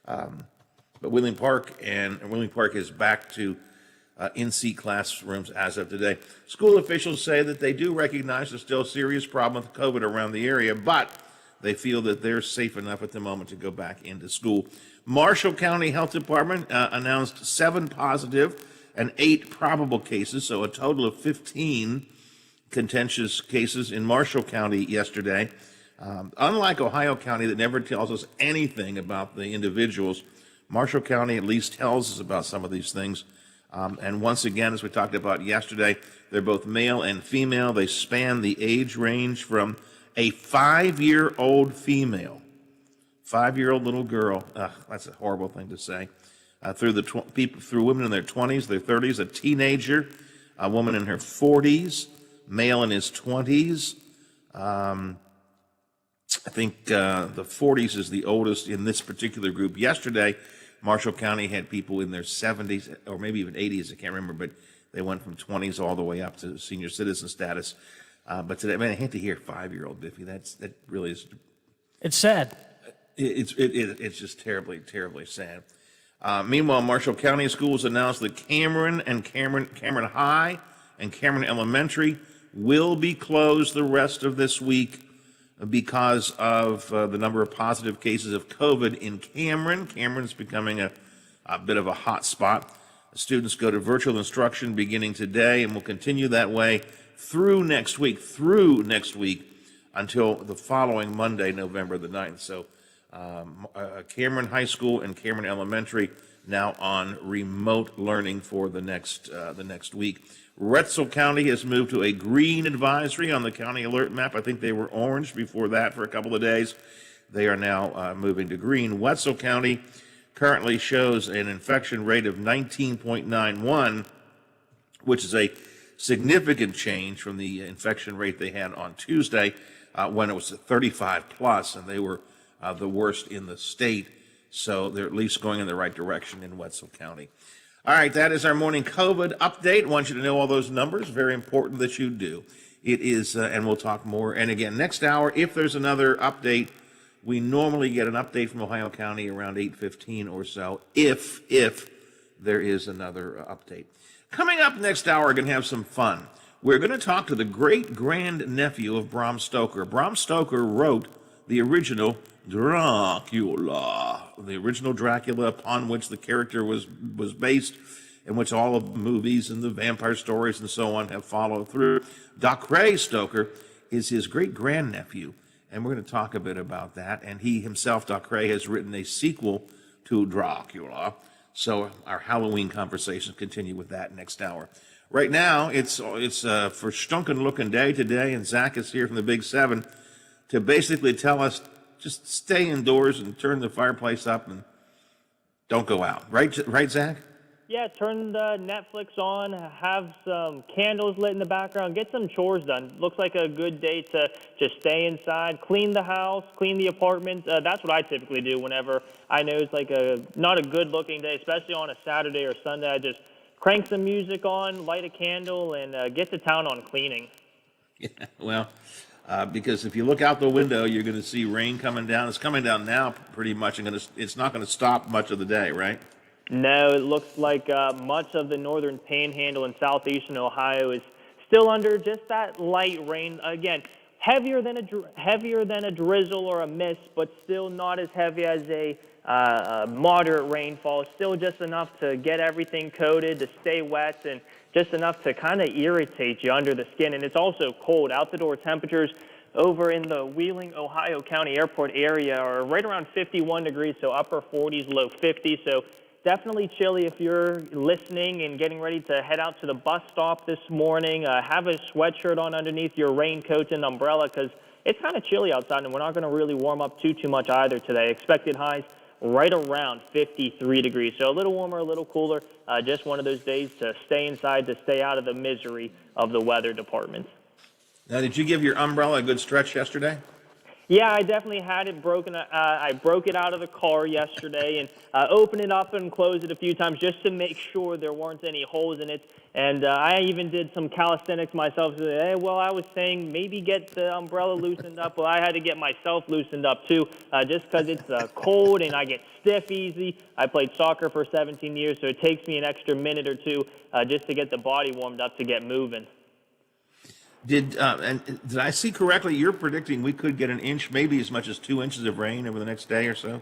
S27: but Wheeling Park is back to in-seat classrooms as of today. School officials say that they do recognize there's still a serious problem with COVID around the area, but they feel that they're safe enough at the moment to go back into school. Marshall County Health Department announced 7 positive and 8 probable cases, so a total of 15 contentious cases in Marshall County yesterday. Unlike Ohio County that never tells us anything about the individuals, Marshall County at least tells us about some of these things. And once again, as we talked about yesterday, they're both male and female. They span the age range from a 5-year-old female, 5-year-old little girl, that's a horrible thing to say, through women in their 20s, their 30s, a teenager, a woman in her 40s, male in his 20s. I think the 40s is the oldest in this particular group. Yesterday, Marshall County had people in their 70s or maybe even 80s, I can't remember, but they went from 20s all the way up to senior citizen status. But today, man, I hate to hear 5-year-old Biffy. That really is.
S1: It's sad.
S27: It's just terribly, terribly sad. Meanwhile, Marshall County Schools announced that Cameron High and Cameron Elementary will be closed the rest of this week because of the number of positive cases of COVID in Cameron. Cameron's becoming a bit of a hot spot. Students go to virtual instruction beginning today and will continue that way through next week until the following Monday, November the 9th. So Cameron High School and Cameron Elementary now on remote learning for the next week. Retzel County has moved to a green advisory on the county alert map. I think they were orange before that for a couple of days. They are now moving to green. Wetzel County currently shows an infection rate of 19.91, which is a significant change from the infection rate they had on Tuesday when it was 35 plus, and they were the worst in the state. So they're at least going in the right direction in Wetzel County. All right, that is our morning COVID update. I want you to know all those numbers. Very important that you do. It is, and we'll talk more. And again, next hour, if there's another update, we normally get an update from Ohio County around 8:15 or so, if there is another update. Coming up next hour, we're going to have some fun. We're going to talk to the great-grandnephew of Bram Stoker. Bram Stoker wrote the original Dracula, the original Dracula upon which the character was based, in which all of the movies and the vampire stories and so on have followed through. Dacre Stoker is his great-grandnephew, and we're going to talk a bit about that. And he himself, Dacre, has written a sequel to Dracula. So our Halloween conversations continue with that next hour. Right now, it's for stunkin' looking day today, and Zach is here from the Big 7 to basically tell us just stay indoors and turn the fireplace up and don't go out. Right, Zach?
S12: Yeah, turn the Netflix on, have some candles lit in the background, get some chores done. Looks like a good day to just stay inside, clean the house, clean the apartment. That's what I typically do whenever I know it's like not a good looking day, especially on a Saturday or Sunday. I just crank some music on, light a candle, and get to town on cleaning.
S27: Yeah, well, because if you look out the window, you're going to see rain coming down. It's coming down now pretty much, and it's not going to stop much of the day, right?
S12: No, it looks like much of the northern panhandle in southeastern Ohio is still under just that light rain. Again, heavier than a drizzle or a mist, but still not as heavy as a moderate rainfall. Still just enough to get everything coated, to stay wet, and just enough to kind of irritate you under the skin. And it's also cold. Out the door temperatures over in the Wheeling, Ohio County Airport area are right around 51 degrees, so upper 40s, low 50s. So definitely chilly if you're listening and getting ready to head out to the bus stop this morning. Have a sweatshirt on underneath your raincoat and umbrella because it's kind of chilly outside, and we're not going to really warm up too much either today. Expected highs right around 53 degrees. So a little warmer, a little cooler. Just one of those days to stay inside, to stay out of the misery of the weather department.
S27: Now, did you give your umbrella a good stretch yesterday?
S12: Yeah, I definitely had it broken. I broke it out of the car yesterday and opened it up and closed it a few times just to make sure there weren't any holes in it. And I even did some calisthenics myself. So, hey, well, I was saying maybe get the umbrella loosened up. Well, I had to get myself loosened up, too, just because it's cold and I get stiff easy. I played soccer for 17 years, so it takes me an extra minute or two just to get the body warmed up to get moving.
S27: Did I see correctly? You're predicting we could get an inch, maybe as much as 2 inches of rain over the next day or so?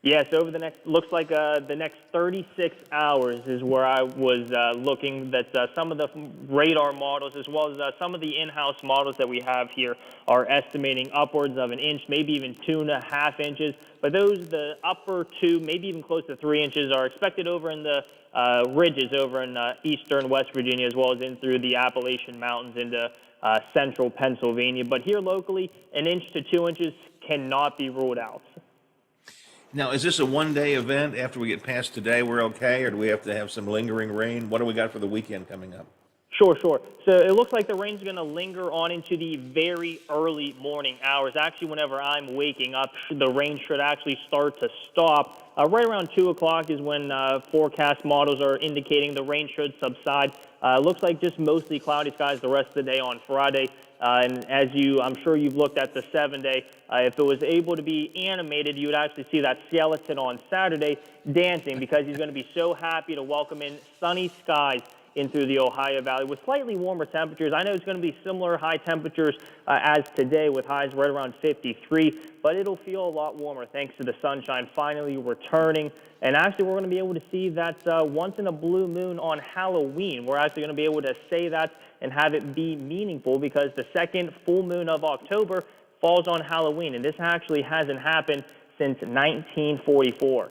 S12: Yes, over the next, looks like the next 36 hours is where I was looking that some of the radar models as well as some of the in-house models that we have here are estimating upwards of an inch, maybe even 2.5 inches. But the upper 2, maybe even close to 3 inches are expected over in the ridges over in eastern West Virginia as well as in through the Appalachian Mountains into central Pennsylvania. But here locally, an inch to 2 inches cannot be ruled out.
S27: Now, is this a one-day event? After we get past today, we're okay, or do we have to have some lingering rain? What do we got for the weekend coming up?
S12: Sure. So it looks like the rain's going to linger on into the very early morning hours. Actually, whenever I'm waking up, the rain should actually start to stop. Right around 2 o'clock is when forecast models are indicating the rain should subside. Looks like just mostly cloudy skies the rest of the day on Friday. And as I'm sure you've looked at the 7-day, if it was able to be animated, you would actually see that skeleton on Saturday dancing because he's going to be so happy to welcome in sunny skies in through the Ohio Valley with slightly warmer temperatures. I know it's going to be similar high temperatures as today with highs right around 53, but it'll feel a lot warmer thanks to the sunshine finally returning. And actually, we're going to be able to see that once in a blue moon on Halloween. We're actually going to be able to say that and have it be meaningful because the second full moon of October falls on Halloween, and this actually hasn't happened since 1944.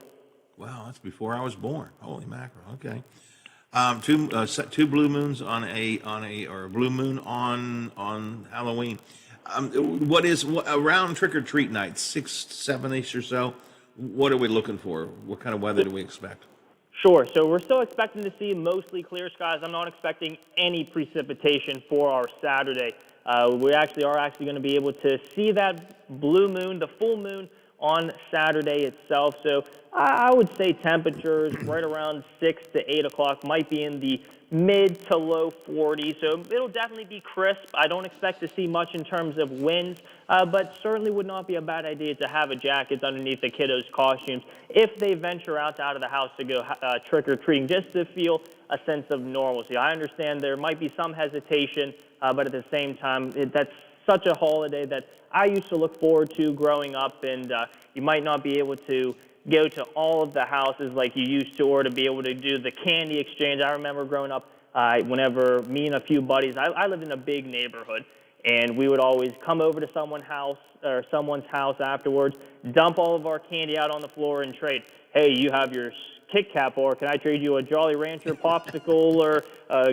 S27: Wow, that's before I was born. Holy mackerel! Okay. Two blue moons on a blue moon on Halloween. What is around trick or treat night, 6, 7-ish or so? What are we looking for? What kind of weather do we expect?
S12: Sure. So we're still expecting to see mostly clear skies. I'm not expecting any precipitation for our Saturday. We are going to be able to see that blue moon, the full moon, on Saturday itself. So I would say temperatures right around 6 to 8 o'clock might be in the mid to low 40s. So it'll definitely be crisp. I don't expect to see much in terms of winds, but certainly would not be a bad idea to have a jacket underneath the kiddos' costumes if they venture out of the house to go trick-or-treating, just to feel a sense of normalcy. I understand there might be some hesitation, but at the same time, that's such a holiday that I used to look forward to growing up, and you might not be able to go to all of the houses like you used to, or to be able to do the candy exchange. I remember growing up, whenever me and a few buddies, I lived in a big neighborhood, And we would always come over to someone's house afterwards, dump all of our candy out on the floor and trade. Hey, you have your Kit Kat bar. Can I trade you a Jolly Rancher popsicle? Or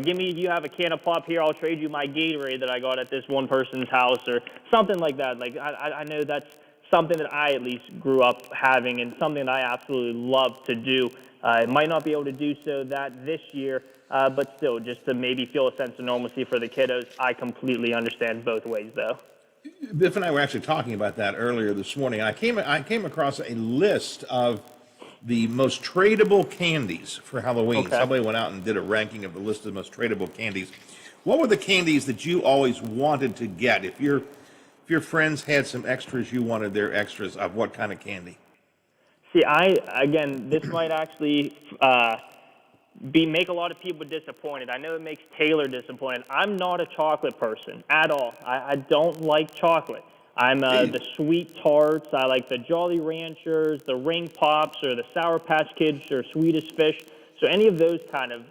S12: you have a can of pop here. I'll trade you my Gatorade that I got at this one person's house, or something like that. Like I know that's something that I at least grew up having, and something that I absolutely love to do. I might not be able to do so this year, but still, just to maybe feel a sense of normalcy for the kiddos. I completely understand both ways, though.
S27: Biff and I were actually talking about that earlier this morning. I came across a list of the most tradable candies for Halloween.
S12: Okay.
S27: Somebody went out and did a ranking of the list of the most tradable candies. What were the candies that you always wanted to get? If your friends had some extras, you wanted their extras of what kind of candy?
S12: See, this might actually make a lot of people disappointed. I know it makes Taylor disappointed. I'm not a chocolate person at all. I don't like chocolate. I'm the sweet tarts. I like the Jolly Ranchers, the Ring Pops, or the Sour Patch Kids, or Swedish Fish. So any of those kind of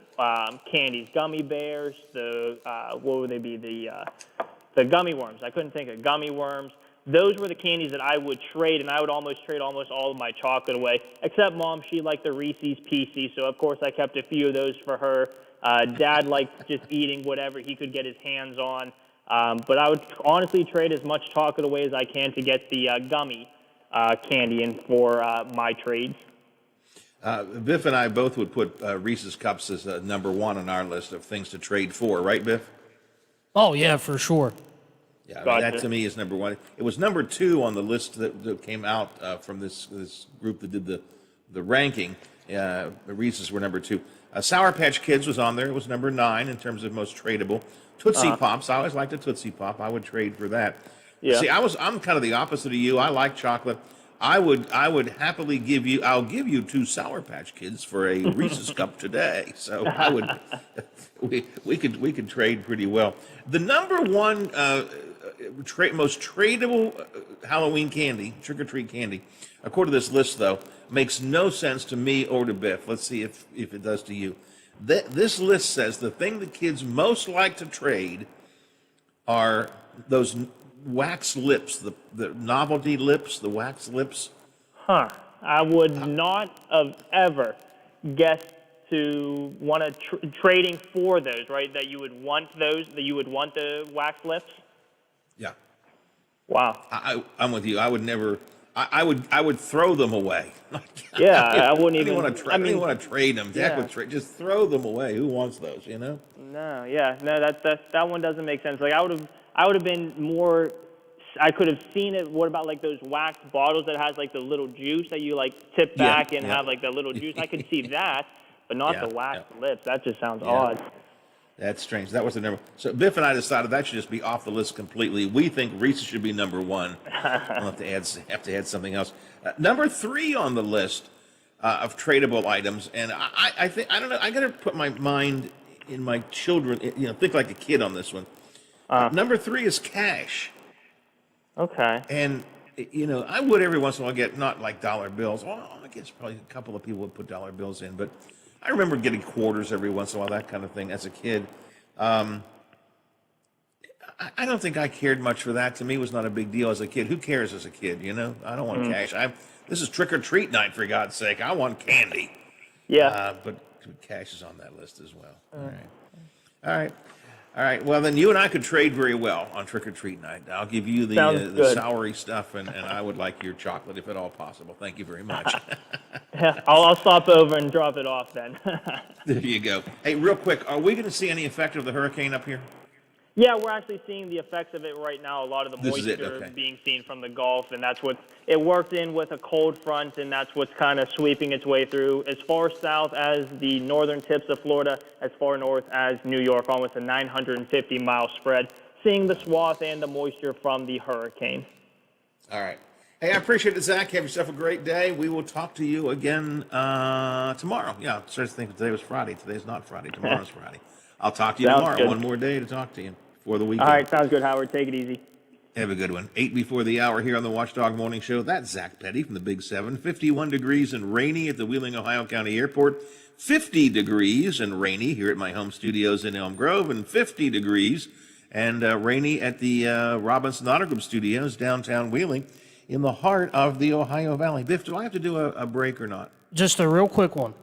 S12: candies, gummy bears, what would they be? The gummy worms. I couldn't think of gummy worms. Those were the candies that I would trade, and I would trade almost all of my chocolate away. Except Mom, she liked the Reese's Pieces, so of course I kept a few of those for her. Dad liked just eating whatever he could get his hands on. But I would honestly trade as much chocolate away as I can to get the gummy candy in for my trades.
S27: Biff and I both would put Reese's Cups as number one on our list of things to trade for, right, Biff?
S1: Oh, yeah, for sure.
S27: Yeah, I mean, that to me is number one. It was number two on the list that came out from this group that did the ranking. Reese's were number two. Sour Patch Kids was on there. It was number 9 in terms of most tradable. Tootsie Pops. I always liked a Tootsie Pop. I would trade for that.
S12: Yeah.
S27: See, I'm kind of the opposite of you. I like chocolate. I would happily give you. I'll give you 2 Sour Patch Kids for a Reese's Cup today. So I would. We could trade pretty well. The number one most tradable Halloween candy, trick or treat candy, according to this list, though, makes no sense to me or to Biff. Let's see if it does to you. This list says the thing the kids most like to trade are those wax lips, the novelty lips, the wax lips.
S12: Huh. I would not have ever guessed to want to trading for those, right? That you would want those, that you would want the wax lips?
S27: Yeah.
S12: Wow.
S27: I'm with you. I would never. I would throw them away.
S12: Yeah, I wouldn't even.
S27: I don't even want to trade them. Jack would trade. Just throw them away. Who wants those? You know?
S12: No, yeah, no. That one doesn't make sense. Like I would have been more. I could have seen it. What about like those wax bottles that has like the little juice that you like tip back and have like the little juice? I could see that, but not the wax lips. That just sounds odd.
S27: That's strange. That was the number. So Biff and I decided that should just be off the list completely. We think Reese's should be number 1. We'll have to add something else. Number 3 on the list of tradable items, and I think I don't know. I got to put my mind in my children. You know, think like a kid on this one. Number 3 is cash.
S12: Okay.
S27: And you know, I would every once in a while get not like dollar bills. Well, I guess probably a couple of people would put dollar bills in, but I remember getting quarters every once in a while, that kind of thing, as a kid. I don't think I cared much for that. To me, it was not a big deal as a kid. Who cares as a kid, you know? I don't want cash. This is trick-or-treat night, for God's sake. I want candy.
S12: Yeah.
S27: But cash is on that list as well. All right. Well, then you and I could trade very well on trick-or-treat night. I'll give you the soury stuff, and I would like your chocolate, if at all possible. Thank you very much.
S12: I'll stop over and drop it off then.
S27: There you go. Hey, real quick, are we going to see any effect of the hurricane up here?
S12: Yeah, we're actually seeing the effects of it right now. A lot of the moisture being seen from the Gulf, and that's what it worked in with a cold front, and that's what's kind of sweeping its way through as far south as the northern tips of Florida, as far north as New York, almost a 950-mile spread, seeing the swath and the moisture from the hurricane.
S27: All right. Hey, I appreciate it, Zach. Have yourself a great day. We will talk to you again tomorrow. Yeah, I started thinking today was Friday. Today's not Friday. Tomorrow's Friday. I'll talk to you tomorrow. Good. One more day to talk to you before the weekend.
S12: All right, sounds good, Howard. Take it easy.
S27: Have a good one. 8 before the hour here on the Watchdog Morning Show. That's Zach Petty from the Big 7. 51 degrees and rainy at the Wheeling, Ohio County Airport. 50 degrees and rainy here at my home studios in Elm Grove. And 50 degrees and rainy at the Robinson Auto Group Studios, downtown Wheeling, in the heart of the Ohio Valley. Biff, do I have to do a break or not?
S1: Just a real quick one.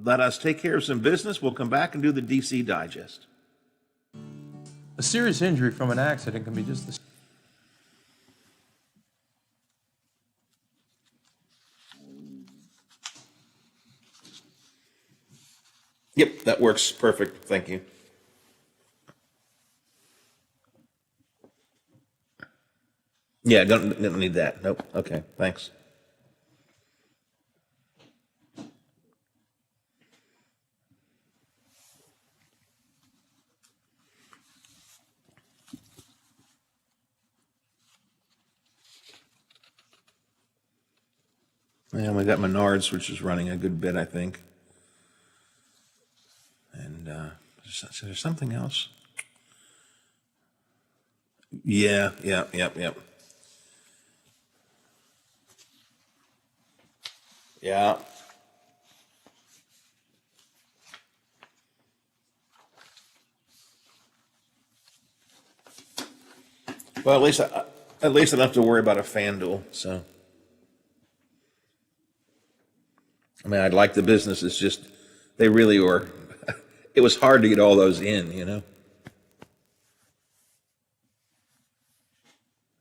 S27: Let us take care of some business. We'll come back and do the DC Digest.
S2: A serious injury from an accident can be just the
S27: Yep, that works perfect. Thank you. Yeah, don't need that. Nope. Okay, thanks. And we got Menards, which is running a good bit, I think. And is there something else? Yeah. Yeah. Well, at least I don't have to worry about a FanDuel. So, I mean, I'd like the business. It's just they really were. It was hard to get all those in, you know.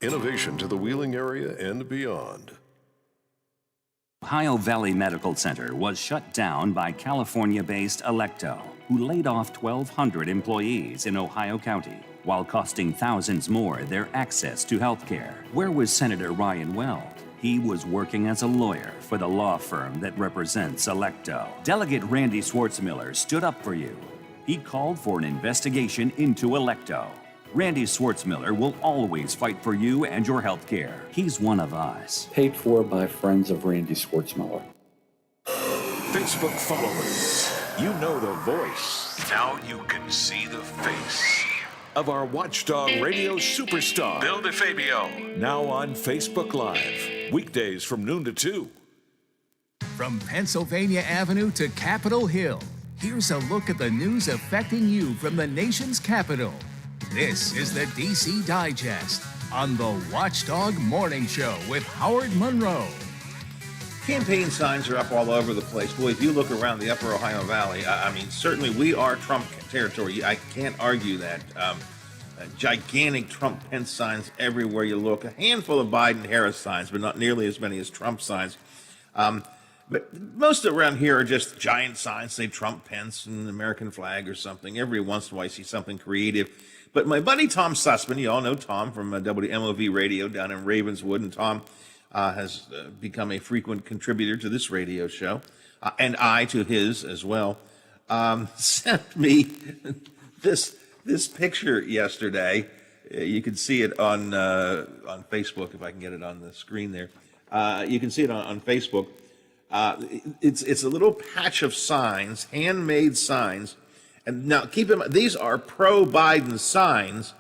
S13: Innovation to the Wheeling area and beyond.
S14: Ohio Valley Medical Center was shut down by California-based Electo, who laid off 1,200 employees in Ohio County, while costing thousands more their access to health care. Where was Senator Ryan Weld? He was working as a lawyer for the law firm that represents Electo. Delegate Randy Schwartzmiller stood up for you. He called for an investigation into Electo. Randy Schwartzmiller will always fight for you and your health care. He's one of us.
S16: Paid for by friends of Randy Schwartzmiller.
S13: Facebook followers, you know the voice. Now you can see the face of our Watchdog Radio superstar, Bill DeFabio. Now on Facebook Live, weekdays from noon to 2.
S26: From Pennsylvania Avenue to Capitol Hill, here's a look at the news affecting you from the nation's capital. This is the DC Digest on the Watchdog Morning Show with Howard Monroe.
S27: Campaign signs are up all over the place. Boy, if you look around the upper Ohio Valley, I mean, certainly we are Trump territory. I can't argue that. Gigantic Trump-Pence signs everywhere you look. A handful of Biden-Harris signs, but not nearly as many as Trump signs. But most around here are just giant signs, say Trump-Pence and American flag or something. Every once in a while I see something creative. But my buddy Tom Sussman, you all know Tom from WMOV Radio down in Ravenswood, and Tom has become a frequent contributor to this radio show, and I to his as well, sent me this picture yesterday. You can see it on Facebook, if I can get it on the screen there. You can see it on Facebook. It's a little patch of signs, handmade signs. And now, keep in mind, these are pro-Biden signs,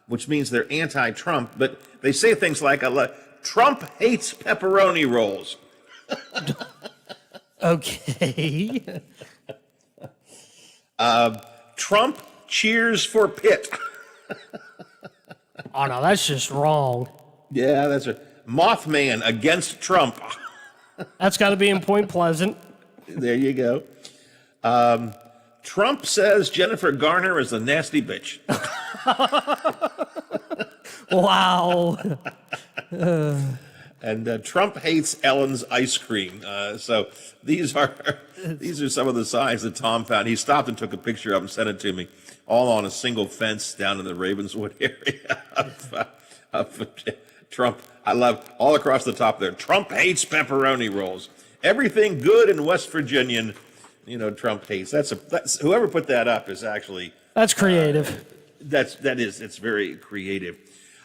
S27: which means they're anti-Trump, but they say things like, Trump hates pepperoni rolls.
S1: Okay.
S27: Trump cheers for Pitt.
S1: Oh, no, that's just wrong.
S27: Yeah, that's a Mothman against Trump.
S1: That's got to be in Point Pleasant.
S27: There you go. Trump says Jennifer Garner is a nasty bitch.
S1: Wow.
S27: And Trump hates Ellen's ice cream. So these are some of the signs that Tom found. He stopped and took a picture of them, sent it to me, all on a single fence down in the Ravenswood area of Trump. I love all across the top there. Trump hates pepperoni rolls. Everything good in West Virginian, Trump hates. That's whoever put that up is actually.
S1: That's creative.
S27: It's very creative.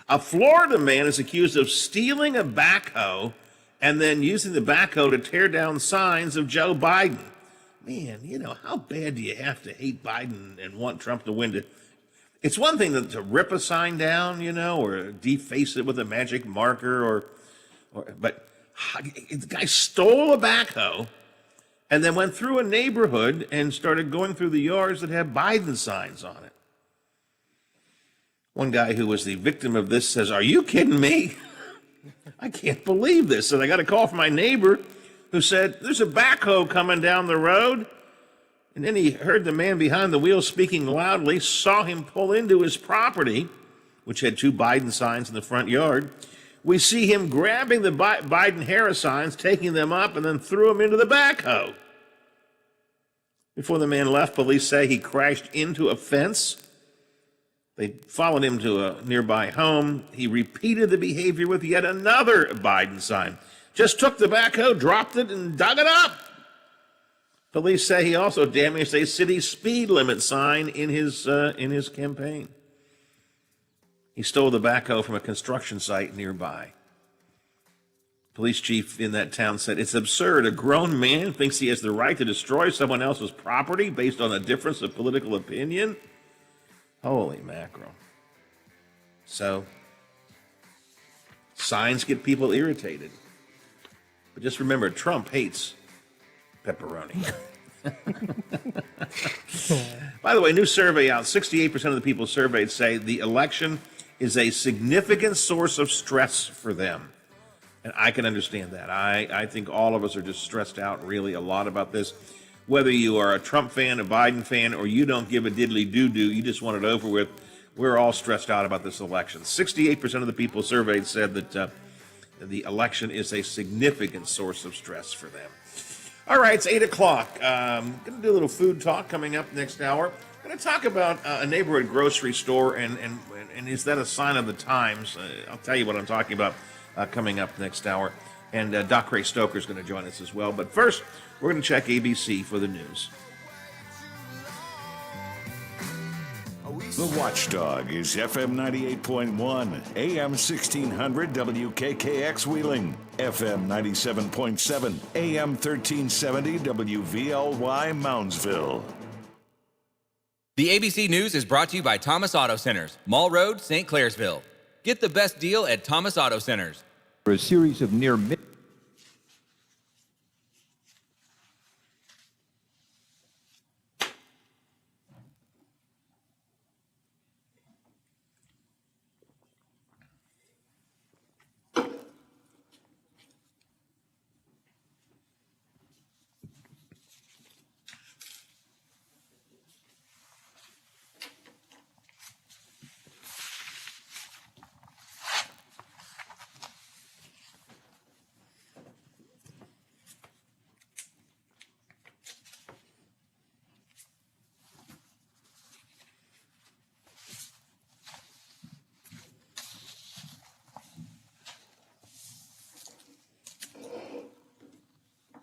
S27: A Florida man is accused of stealing a backhoe and then using the backhoe to tear down signs of Joe Biden. Man, how bad do you have to hate Biden and want Trump to win? It's one thing to rip a sign down, or deface it with a magic marker, but the guy stole a backhoe and then went through a neighborhood and started going through the yards that had Biden signs on it. One guy who was the victim of this says, "Are you kidding me? I can't believe this." And I got a call from my neighbor who said, "There's a backhoe coming down the road." And then he heard the man behind the wheel speaking loudly, saw him pull into his property, which had 2 Biden signs in the front yard. We see him grabbing the Biden-Harris signs, taking them up, and then threw them into the backhoe. Before the man left, police say he crashed into a fence. They followed him to a nearby home. He repeated the behavior with yet another Biden sign. Just took the backhoe, dropped it, and dug it up. Police say he also damaged a city speed limit sign in his campaign. He stole the backhoe from a construction site nearby. Police chief in that town said, "It's absurd. A grown man thinks he has the right to destroy someone else's property based on a difference of political opinion." Holy mackerel. So, signs get people irritated. But just remember, Trump hates pepperoni. By the way, new survey out. 68% of the people surveyed say the election is a significant source of stress for them. And I can understand that. I think all of us are just stressed out really a lot about this. Whether you are a Trump fan, a Biden fan, or you don't give a diddly doo-doo, you just want it over with, we're all stressed out about this election. 68% of the people surveyed said that the election is a significant source of stress for them. All right, it's 8 o'clock. Going to do a little food talk coming up next hour. I'm going to talk about a neighborhood grocery store, and is that a sign of the times? I'll tell you what I'm talking about coming up next hour. And Doc Ray Stoker is going to join us as well. But first, we're going to check ABC for the news.
S13: The Watchdog is FM 98.1, AM 1600 WKKX Wheeling, FM 97.7, AM 1370 WVLY Moundsville.
S4: The ABC News is brought to you by Thomas Auto Centers, Mall Road, St. Clairsville. Get the best deal at Thomas Auto Centers.
S10: For a series of near